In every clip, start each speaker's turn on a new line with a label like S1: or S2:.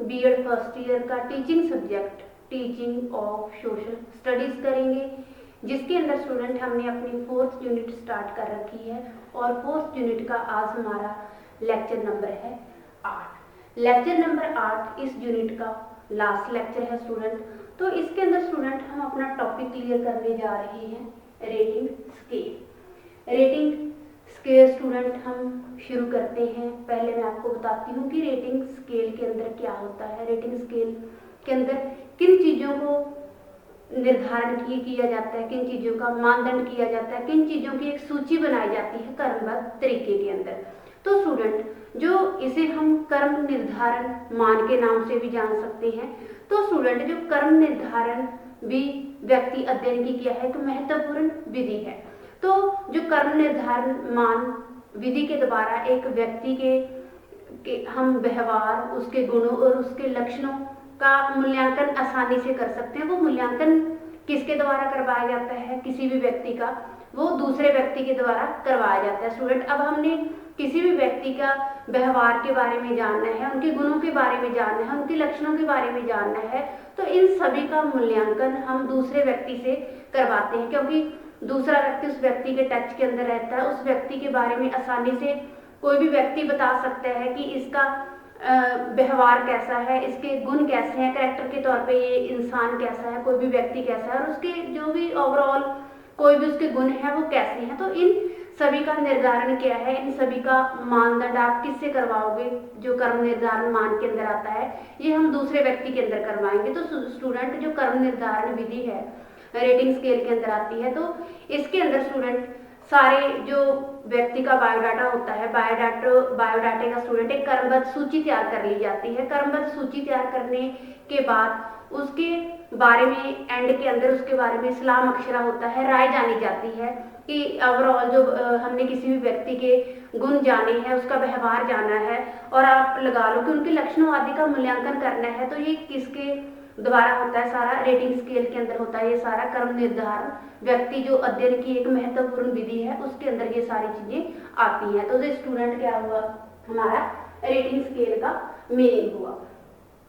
S1: BEd first year का teaching subject teaching of social studies करेंगे, जिसके अंदर स्टूडेंट हमने अपनी 4th यूनिट स्टार्ट कर रखी है और 4th यूनिट का आज हमारा लेक्चर नंबर है 8। लेक्चर नंबर 8 इस यूनिट का लास्ट लेक्चर है स्टूडेंट। तो इसके अंदर स्टूडेंट हम अपना टॉपिक क्लियर करने जा रहे हैं rating scale. Rating scale student हम शुरू करते हैं। पहले मैं आपको बताती हूँ कि रेटिंग स्केल के अंदर क्या होता है। रेटिंग स्केल के अंदर किन चीज़ों को निर्धारण किया जाता है, किन चीज़ों का मानदंड किया जाता है, किन चीज़ों की एक सूची बनाई जाती है क्रमबद्ध तरीके के अंदर। तो स्टूडेंट जो इसे हम कर्म निर्धारण मान के नाम से भी जान सकते हैं। तो स्टूडेंट जो कर्म निर्धारण भी व्यक्ति अध्ययन की क्या है तो महत्वपूर्ण विधि है। तो जो कर्म निर्धारण मान विधि के द्वारा एक व्यक्ति के हम व्यवहार, उसके गुणों और उसके लक्षणों का मूल्यांकन आसानी से कर सकते हैं। वो मूल्यांकन किसके द्वारा करवाया जाता है, किसी भी व्यक्ति का, वो दूसरे व्यक्ति के द्वारा करवाया जाता है। स्टूडेंट अब हमने किसी भी व्यक्ति का व्यवहार के बारे में जानना है, उनके गुणों के बारे में जानना है, उनके लक्षणों के बारे में जानना है, तो इन सभी का मूल्यांकन हम दूसरे व्यक्ति से करवाते हैं, क्योंकि दूसरा व्यक्ति उस व्यक्ति के टच के अंदर रहता है। उस व्यक्ति के बारे में आसानी से कोई भी व्यक्ति बता सकता है कि इसका व्यवहार कैसा है, इसके गुण कैसे हैं, कैरेक्टर के तौर पे ये इंसान कैसा है, कोई भी व्यक्ति कैसा है, और उसके जो भी ओवरऑल कोई भी उसके गुण है वो कैसे हैं। तो इन सभी का निर्धारण क्या है, इन सभी का मानदंड आप किससे करवाओगे, जो कर्म निर्धारण मान के अंदर आता है ये हम दूसरे व्यक्ति के अंदर करवाएंगे। तो स्टूडेंट जो कर्म निर्धारण विधि है रेटिंग स्केल के अंदर आती है, तो इसके अंदर स्टूडेंट सारे जो व्यक्ति का बायोडाटा होता है, बायोडाटे का स्टूडेंट एक क्रमबद्ध सूची तैयार कर ली जाती है। क्रमबद्ध सूची तैयार करने के बाद उसके बारे में एंड के अंदर उसके बारे में सलाह मशवरा होता है, राय जानी जाती है कि ओवरऑल जो हमने किसी भी व्यक्ति के गुण जाने हैं, उसका व्यवहार जाना है, और आप लगा लो कि उनके लक्षणों आदि का मूल्यांकन करना है। तो ये किसके द्वारा होता है, सारा रेटिंग स्केल के अंदर होता है ये सारा कर्म निर्धारण। व्यक्ति जो अध्ययन की एक महत्वपूर्ण विधि है उसके अंदर ये सारी चीजें आती हैं। तो स्टूडेंट क्या हुआ, हमारा रेटिंग स्केल का मीनिंग हुआ।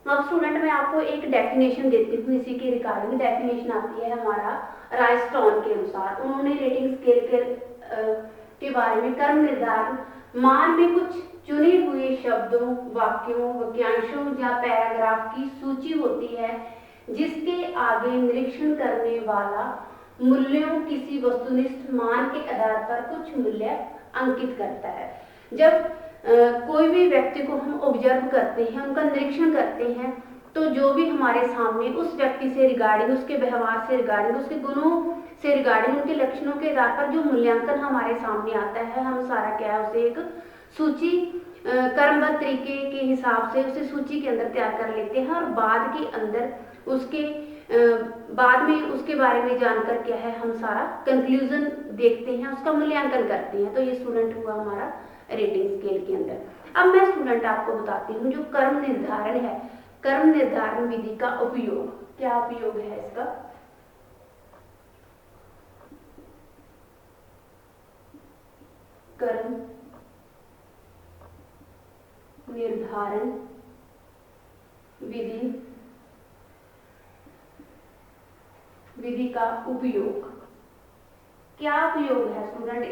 S1: अब स्टूडेंट मैं आपको एक डेफिनेशन देती हूँ इसी के रिगार्डिंग। डेफिनेशन आती है हमारा रायस्टोन के अनुसार। उन्होंने रेटिंग स्केल के बारे में कर्म निर्धारण मान में कुछ चुने हुए शब्दों, वाक्यों, वाक्यांशों या पैराग्राफ की सूची होती है जिसके आगे निरीक्षण करने वाला मूल्यों किसी वस्तुनिष्ठ मान के आधार पर कुछ मूल्य अंकित करता है। जब कोई भी व्यक्ति को हम ऑब्जर्व करते हैं, उनका निरीक्षण करते हैं, तो जो भी हमारे सामने उस व्यक्ति से रिगार्डिंग, उसके व्यवहार से रिगार्डिंग, उसके गुणों से रिगार्डिंग, उनके लक्षणों के आधार पर जो मूल्यांकन हमारे सामने आता है, हम सारा क्या है उसे एक सूची क्रमबद्ध तरीके के हिसाब से उसे सूची के अंदर तैयार कर लेते हैं, और बाद के अंदर उसके बाद में उसके बारे में जानकर क्या है हम सारा कंक्लूजन देखते हैं, उसका मूल्यांकन करते हैं। तो ये स्टूडेंट हुआ हमारा रेटिंग स्केल के अंदर। अब मैं स्टूडेंट आपको बताती हूँ जो कर्म निर्धारण है, कर्म निर्धारण विधि का उपयोग, क्या उपयोग है इसका। कर्म निर्धारण विधि का उपयोग, क्या उपयोग है स्टूडेंट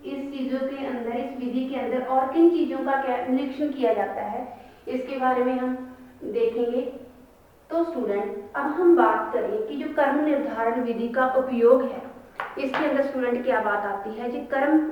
S1: इस चीजों के अंदर, इस विधि के अंदर, और किन चीजों का क्या निरीक्षण किया जाता है इसके बारे में हम देखेंगे। तो स्टूडेंट अब हम बात करें कि जो कर्म निर्धारण विधि का उपयोग है इसके अंदर स्टूडेंट क्या बात आती है। जो कर्म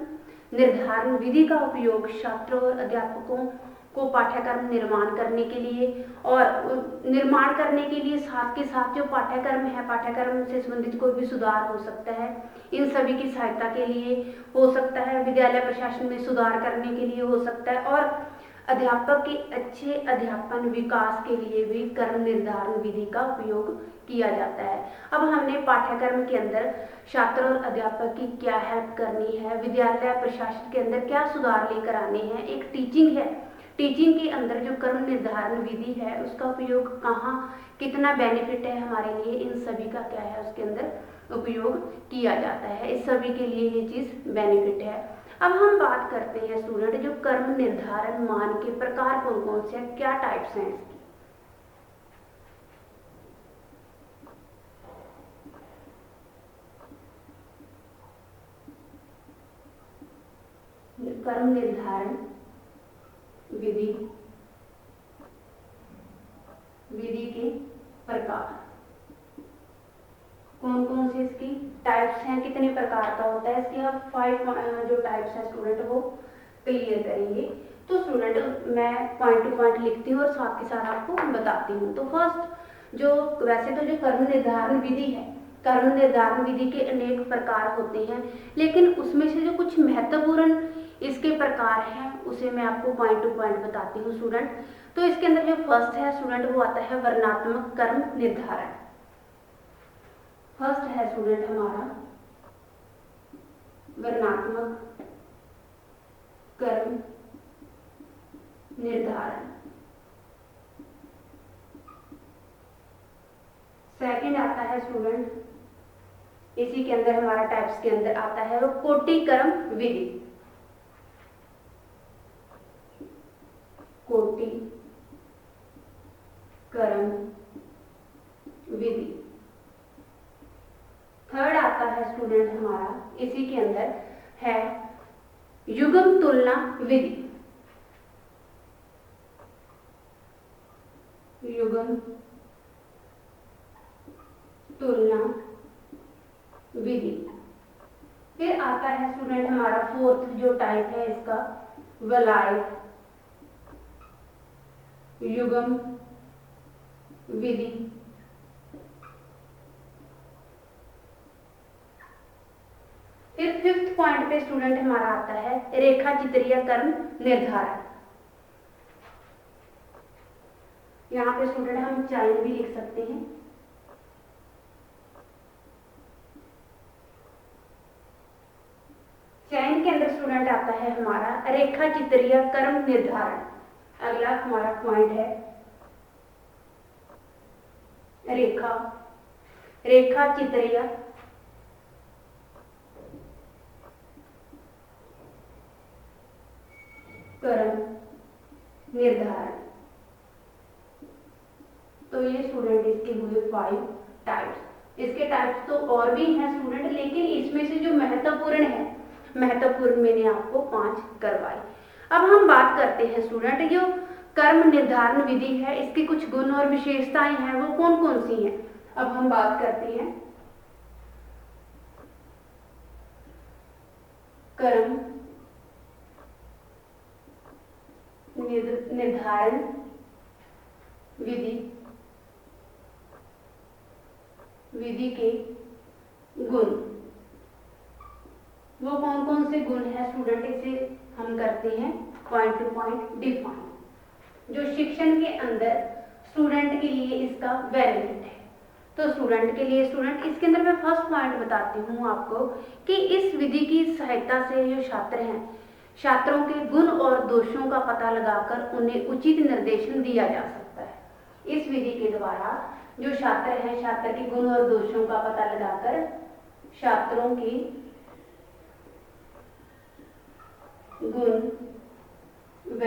S1: निर्धारण विधि का उपयोग छात्रों और अध्यापकों को पाठ्यक्रम निर्माण करने के लिए, और निर्माण करने के लिए साथ के साथ जो पाठ्यक्रम है, पाठ्यक्रम से संबंधित कोई भी सुधार हो सकता है, इन सभी की सहायता के लिए हो सकता है, विद्यालय प्रशासन में सुधार करने के लिए हो सकता है, और अध्यापक के अच्छे अध्यापन विकास के लिए भी कर्म निर्धारण विधि का उपयोग किया जाता है। अब हमने पाठ्यक्रम के अंदर छात्र और अध्यापक की क्या हेल्प करनी है, विद्यालय प्रशासन के अंदर क्या सुधार लेकर आने हैं, एक टीचिंग है, टीचिंग के अंदर जो कर्म निर्धारण विधि है उसका उपयोग कहाँ, कितना बेनिफिट है हमारे लिए, इन सभी का क्या है उसके अंदर उपयोग किया जाता है। इस सभी के लिए ये चीज बेनिफिट है। अब हम बात करते हैं स्टूडेंट जो कर्म निर्धारण मान के प्रकार कौन कौन से हैं, क्या टाइप्स हैं इसकी। कर्म निर्धारण विधि, विधि के प्रकार, कौन कौन से इसकी टाइप्स हैं, कितने प्रकार का होता है, इसकी आप 5 जो टाइप्स हैं स्टूडेंट वो क्लियर करेंगे। तो स्टूडेंट मैं पॉइंट टू पॉइंट लिखती हूँ और साथ के साथ आपको बताती हूँ। तो फर्स्ट जो वैसे तो जो कर्म निर्धारण विधि है, कर्म निर्धारण विधि के अनेक प्रकार होते हैं, लेकिन उसमें से जो कुछ महत्वपूर्ण इसके प्रकार हैं उसे मैं आपको पॉइंट टू पॉइंट बताती हूँ स्टूडेंट। तो इसके अंदर जो फर्स्ट है स्टूडेंट वो आता है वर्णात्मक कर्म निर्धारण। फर्स्ट है स्टूडेंट हमारा वर्णात्मक कर्म निर्धारण। सेकंड आता है स्टूडेंट, इसी के अंदर हमारा टाइप्स के अंदर आता है वो कोटि कर्म विधि, कोटि कर्म विधि। थर्ड आता है स्टूडेंट हमारा इसी के अंदर है युग्म तुलना विधि, युग्म तुलना विधि। फिर आता है स्टूडेंट हमारा फोर्थ जो टाइप है इसका वलय युग्म विधि। फिर फिफ्थ पॉइंट पे स्टूडेंट हमारा आता है रेखा चित्रीय कर्म निर्धारण। यहाँ पे स्टूडेंट हम चयन भी लिख सकते हैं। चयन के अंदर स्टूडेंट आता है हमारा रेखा चित्रीय कर्म निर्धारण। अगला हमारा पॉइंट है रेखा चित्रीय कर्म निर्धारण। तो ये स्टूडेंट इसके हुए 5 टाइप्स। इसके टाइप्स तो और भी हैं स्टूडेंट, लेकिन इसमें से जो महत्वपूर्ण है, महत्वपूर्ण मैंने आपको 5 करवाई। अब हम बात करते हैं स्टूडेंट जो कर्म निर्धारण विधि है इसकी कुछ गुण और विशेषताएं हैं वो कौन कौन सी हैं। अब हम बात करते हैं कर्म निर्धारण विधि के गुण। वो कौन कौन से गुण है स्टूडेंट, इसे हम करते हैं पॉइंट टू पॉइंट डिफाइन। जो शिक्षण के अंदर स्टूडेंट के लिए इसका बेनिफिट है। तो स्टूडेंट के लिए स्टूडेंट इसके अंदर मैं फर्स्ट पॉइंट बताती हूँ आपको कि इस विधि की सहायता से जो छात्र हैं, छात्रों के गुण और दोषों का पता लगाकर उन्हें उचित निर्देशन दिया जा सकता है। इस विधि के द्वारा जो छात्र हैं, छात्र के गुण और दोषों का पता लगाकर छात्रों की गुण व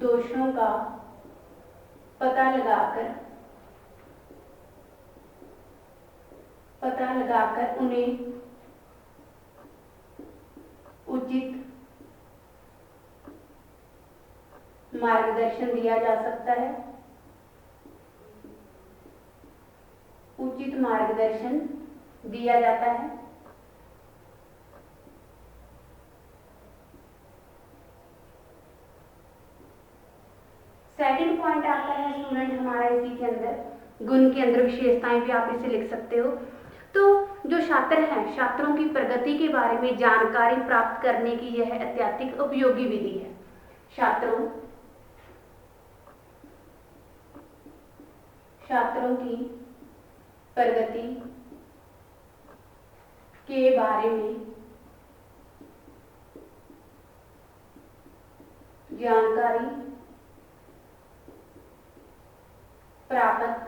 S1: दोषों का पता लगाकर उन्हें उचित मार्गदर्शन दिया जा सकता है, उचित मार्गदर्शन दिया जाता है। सेकंड पॉइंट आता है स्टूडेंट हमारा इसी के अंदर गुण के अंदर विशेषताएं भी आप इसे लिख सकते हो। तो जो छात्र हैं, छात्रों की प्रगति के बारे में जानकारी प्राप्त करने की यह अत्यधिक उपयोगी विधि है। छात्रों की प्रगति के बारे में जानकारी प्राप्त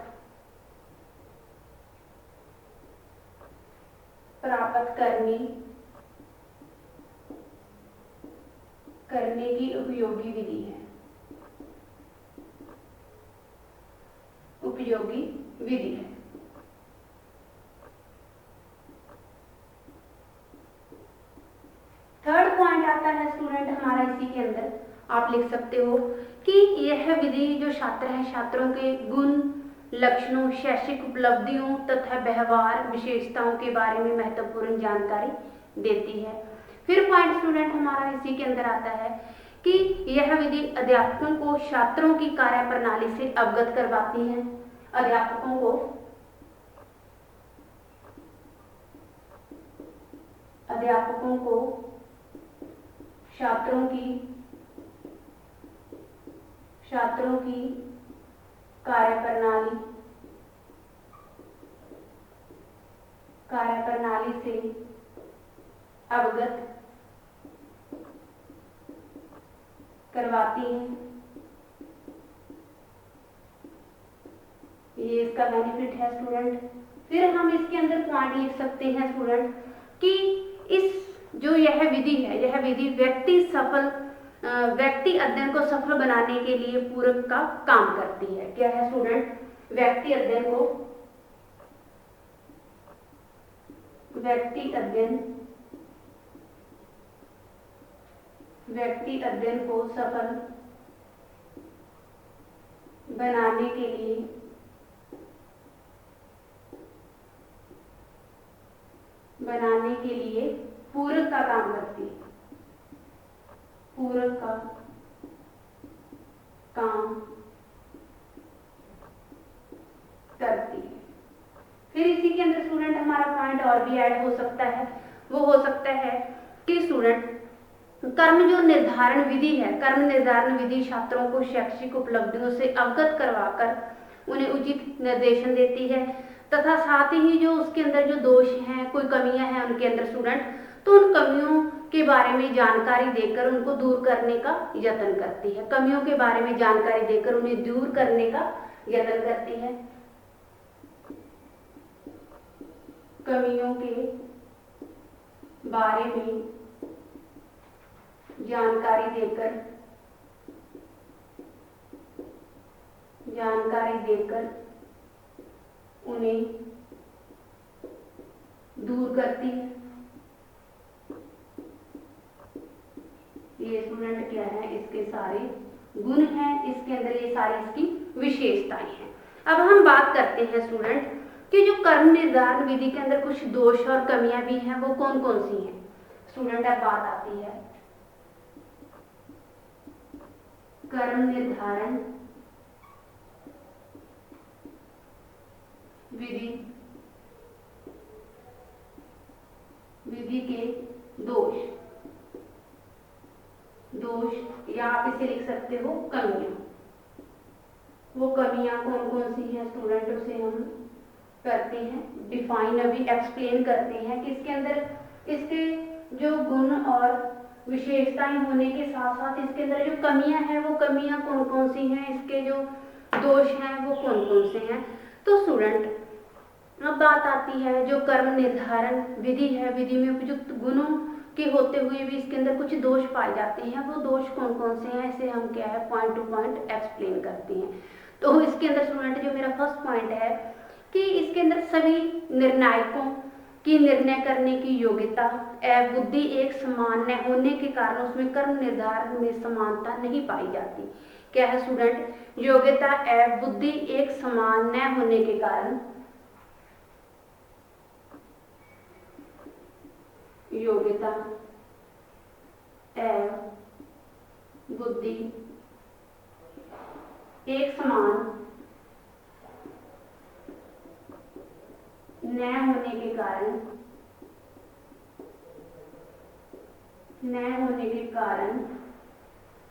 S1: करने की उपयोगी विधि है। हमारा इसी के अंदर आप लिख सकते हो कि यह विधि जो छात्र है छात्रों के गुण, लक्षणों, शैक्षिक उपलब्धियों तथा व्यवहार विशेषताओं के बारे में महत्वपूर्ण जानकारी देती है। फिर पॉइंट स्टूडेंट हमारा इसी के अंदर आता है कि यह विधि अध्यापकों को छात्रों की कार्य प्रणाली से अवगत करवाती है। अध्यापकों को छात्रों की कार्यप्रणाली से अवगत करवाती है। ये इसका बेनिफिट है स्टूडेंट। फिर हम इसके अंदर पॉइंट लिख सकते हैं स्टूडेंट कि इस जो यह विधि है, यह विधि व्यक्ति अध्ययन को सफल बनाने के लिए पूरक का काम करती है। क्या है स्टूडेंट? व्यक्ति अध्ययन को सफल बनाने के लिए पूरक का काम करती है। पूरक का काम करती है। फिर इसी के अंदर स्टूडेंट हमारा पॉइंट और भी ऐड हो सकता है। वो हो सकता है कि स्टूडेंट कर्म निर्धारण विधि छात्रों को शैक्षिक उपलब्धियों से अवगत करवाकर उन्हें उचित निर्देशन देती है तथा साथ ही जो उसके अंदर जो दोष हैं, कोई कमियां हैं उनके अंदर स्टूडेंट, तो उन कमियों के बारे में जानकारी देकर उनको दूर करने का यत्न करती है। कमियों के बारे में जानकारी देकर उन्हें दूर करने का यत्न करती है। कमियों के बारे में जानकारी देकर उन्हें दूर करती है। ये स्टूडेंट क्या है? इसके सारे गुण हैं, इसके अंदर ये सारी इसकी विशेषताएं हैं। अब हम बात करते हैं स्टूडेंट कि जो कर्म निर्धारण विधि के अंदर कुछ दोष और कमियां भी हैं, वो कौन कौन सी हैं स्टूडेंट? अब बात आती है कर्म निर्धारण विधि के दोष, या आप इसे लिख सकते हो कमियां। वो कमियां कौन कौन सी हैं स्टूडेंट, उसे हम करते हैं डिफाइन, अभी एक्सप्लेन करते हैं कि इसके अंदर इसके जो गुण और विशेषताएं होने के साथ साथ इसके अंदर जो कमियां हैं वो कमियां कौन कौन सी हैं, इसके जो दोष हैं वो कौन कौन से हैं। तो स्टूडेंट अब बात आती है जो कर्म निर्धारण विधि है, विधि में उपयुक्त गुणों के होते हुए भी इसके अंदर कुछ दोष पाए जाते हैं। वो दोष कौन कौन से हैं, इसे हम क्या है पॉइंट टू पॉइंट एक्सप्लेन करते हैं। तो इसके अंदर स्टूडेंट जो मेरा फर्स्ट पॉइंट है कि इसके अंदर सभी निर्णायकों की निर्णय करने की योग्यता एवं बुद्धि एक समान न होने के कारण उसमें कर्म निर्धारण में समानता नहीं पाई जाती। क्या है स्टूडेंट? योग्यता एवं बुद्धि एक समान न होने के कारण योग्यता एवं बुद्धि एक समान न होने के कारण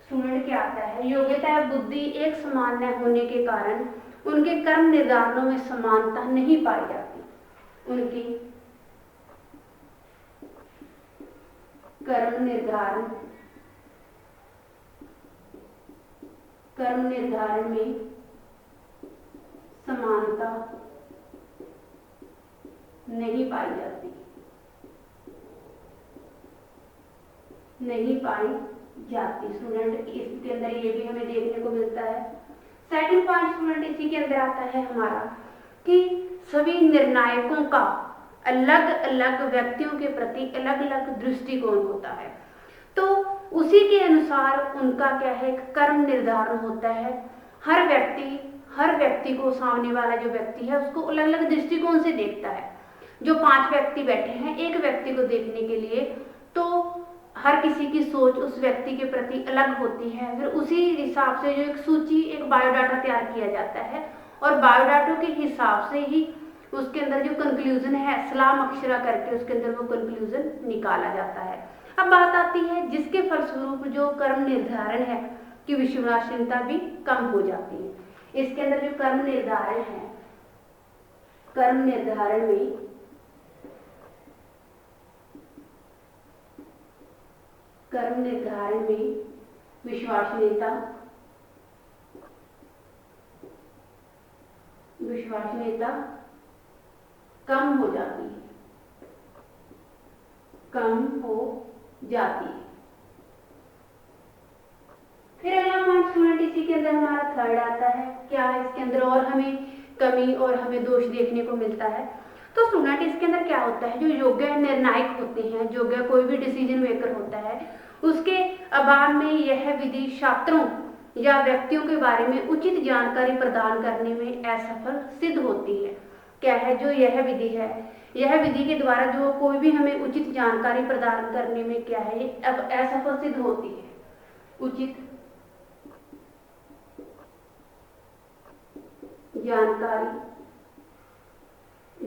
S1: स्टूडेंट क्या आता है? योग्यता एवं बुद्धि एक समान न होने के कारण उनके कर्म निर्धारणों में समानता नहीं पाई जाती। उनकी कर्म निर्धारण में समानता नहीं पाई जाती स्टूडेंट। इसके अंदर ये भी हमें देखने को मिलता है। सेकंड पॉइंट स्टूडेंट इसी के अंदर आता है हमारा कि सभी निर्णायकों का अलग अलग व्यक्तियों के प्रति अलग अलग दृष्टिकोण होता है। तो उसी के अनुसार उनका क्या है, कर्म निर्धारण होता है। हर व्यक्ति को, सामने वाला जो व्यक्ति है उसको अलग अलग दृष्टिकोण से देखता है। जो 5 व्यक्ति बैठे हैं एक व्यक्ति को देखने के लिए, तो हर किसी की सोच उस व्यक्ति के प्रति अलग होती है। फिर उसी हिसाब से जो एक सूची, एक बायोडाटा तैयार किया जाता है और बायोडाटा के हिसाब से ही उसके अंदर जो कंक्लूजन है, सलाम अक्षरा करके उसके अंदर वो कंक्लूजन निकाला जाता है। अब बात आती है जिसके फलस्वरूप जो कर्म निर्धारण है कि विश्वसनीयता भी कम हो जाती है। इसके अंदर जो कर्म निर्धारण है, कर्म निर्धारण में विश्वसनीयता कम हो जाती है, फिर अगला पॉइंट स्टूडेंट इसी के अंदर हमारा थर्ड आता है। क्या इसके अंदर और हमें कमी और हमें दोष देखने को मिलता है? तो स्टूडेंट इसके अंदर क्या होता है, जो योग्य निर्णायक होते हैं, योग्य कोई भी डिसीजन मेकर होता है, उसके अभाव में यह विधि छात्रों या व्यक्तियों के बारे में उचित जानकारी प्रदान करने में असफल सिद्ध होती है। क्या है, जो यह विधि है, यह विधि के द्वारा जो कोई भी हमें उचित जानकारी प्रदान करने में क्या है, अब असफल सिद्ध होती है। उचित जानकारी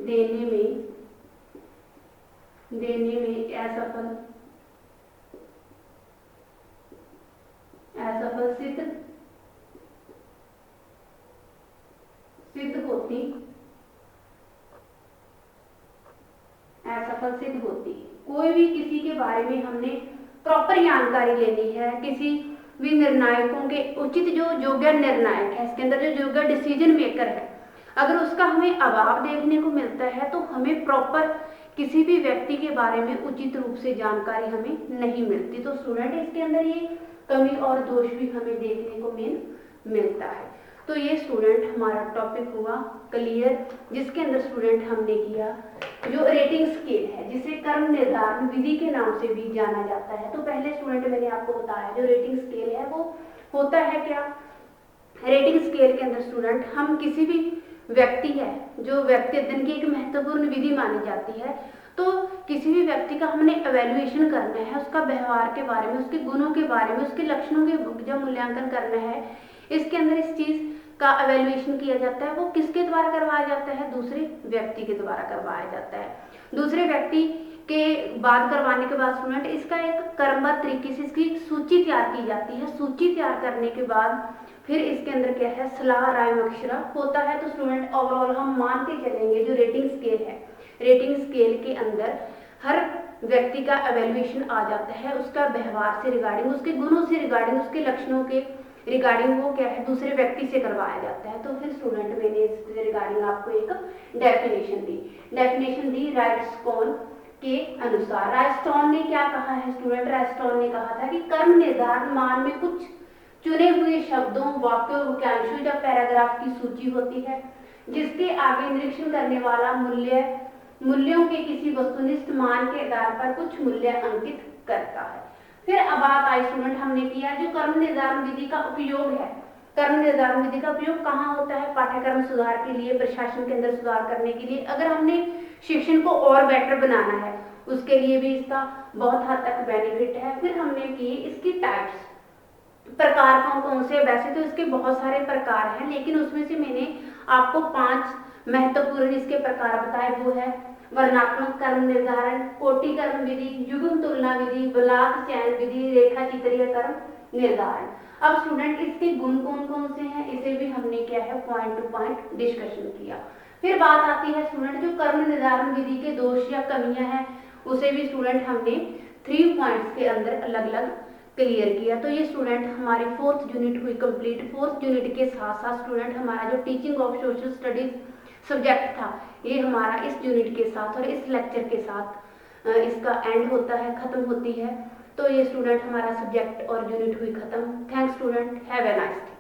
S1: देने में असफल सिद्ध होती। कोई भी किसी के बारे में हमने प्रॉपर जानकारी लेनी है, किसी भी निर्णायकों के उचित जो योग्य निर्णायक है, इसके अंदर जो योग्य डिसीजन मेकर है, अगर उसका हमें अभाव देखने को मिलता है तो हमें प्रॉपर किसी भी व्यक्ति के बारे में उचित रूप से जानकारी हमें नहीं मिलती। तो स्टूडेंट इसके अंदर ये कमी और दोष भी हमें देखने को मिलता है। तो ये स्टूडेंट हमारा टॉपिक हुआ क्लियर, जिसके अंदर स्टूडेंट हमने किया जो रेटिंग स्केल है, जिसे कर्म निर्धारण विधि के नाम से भी जाना जाता है। तो पहले स्टूडेंट मैंने आपको बताया जो रेटिंग स्केल है वो होता है क्या। रेटिंग स्केल के अंदर स्टूडेंट हम किसी भी व्यक्ति है, जो व्यक्ति अध्ययन की एक महत्वपूर्ण विधि मानी जाती है, तो किसी भी व्यक्ति का हमने एवेल्युएशन करना है, उसका व्यवहार के बारे में, उसके गुणों के बारे में, उसके लक्षणों के जब मूल्यांकन करना है, इसके अंदर इस चीज का एवेल्युएशन किया जाता है। वो किसके द्वारा करवाया जाता है, दूसरे व्यक्ति के द्वारा करवाया जाता है। दूसरे व्यक्ति के बाद करवाने के बाद स्टूडेंट इसका एक क्रमबद्ध तरीके से इसकी सूची तैयार की जाती है। सूची तैयार करने के बाद फिर इसके अंदर क्या है, सलाह राय मशवरा होता है। तो स्टूडेंट ओवरऑल हम मान के चलेंगे जो रेटिंग स्केल है, रेटिंग स्केल के अंदर हर व्यक्ति का एवेल्युएशन आ जाता है, उसका व्यवहार से रिगार्डिंग, उसके गुणों से रिगार्डिंग, उसके लक्षणों के रिगार्डिंग वो क्या है दूसरे व्यक्ति से करवाया जाता है। तो फिर स्टूडेंट मैंने इसके रिगार्डिंग आपको एक डेफिनेशन दी राइटस्टोन के अनुसार। राइटस्टोन ने क्या कहा है स्टूडेंट, राइटस्टोन ने कहा था कि कर्म निर्धारण मान में कुछ चुने हुए शब्दों, वाक्यों, वाक्यांशों या पैराग्राफ की सूची होती है, जिसके आगे निरीक्षण करने वाला मूल्यों के किसी वस्तुनिष्ठ मान के आधार पर कुछ मूल्य अंकित करता है। फिर अब बात आई स्टूडेंट हमने किया जो कर्म निर्धारण विधि का उपयोग है। कर्म निर्धारण विधि का उपयोग कहाँ होता है, पाठ्यक्रम सुधार के लिए, प्रशासन के अंदर सुधार करने के लिए, अगर हमने शिक्षण को और बेटर बनाना है उसके लिए भी इसका बहुत हद तक बेनिफिट है। फिर हमने किए इसकी टाइप्स, प्रकार कौन से। वैसे तो इसके बहुत सारे प्रकार हैं, लेकिन उसमें से मैंने आपको 5 महत्वपूर्ण इसके प्रकार बताए। वो है वर्णात्मक कर्म निर्धारण, कोटि कर्म विधि, युग्म तुलना विधि, ब्लॉक चयन विधि, रेखा चित्रीय कर्म निर्धारण। अब स्टूडेंट इसके गुण कौन से हैं इसे भी हमने क्या है पॉइंट टू पॉइंट डिस्कशन किया। फिर बात आती है स्टूडेंट जो कर्म निर्धारण विधि के दोष या कमियां हैं उसे भी स्टूडेंट हमने 3 पॉइंट्स के अंदर अलग अलग क्लियर किया। तो ये स्टूडेंट हमारी 4th यूनिट हुई कंप्लीट। 4th यूनिट के साथ साथ स्टूडेंट हमारा जो teaching of social studies subject था ये हमारा इस यूनिट के साथ और इस लेक्चर के साथ इसका एंड होता है, खत्म होती है। तो ये स्टूडेंट हमारा सब्जेक्ट और यूनिट हुई खत्म। Thanks student, have a nice day.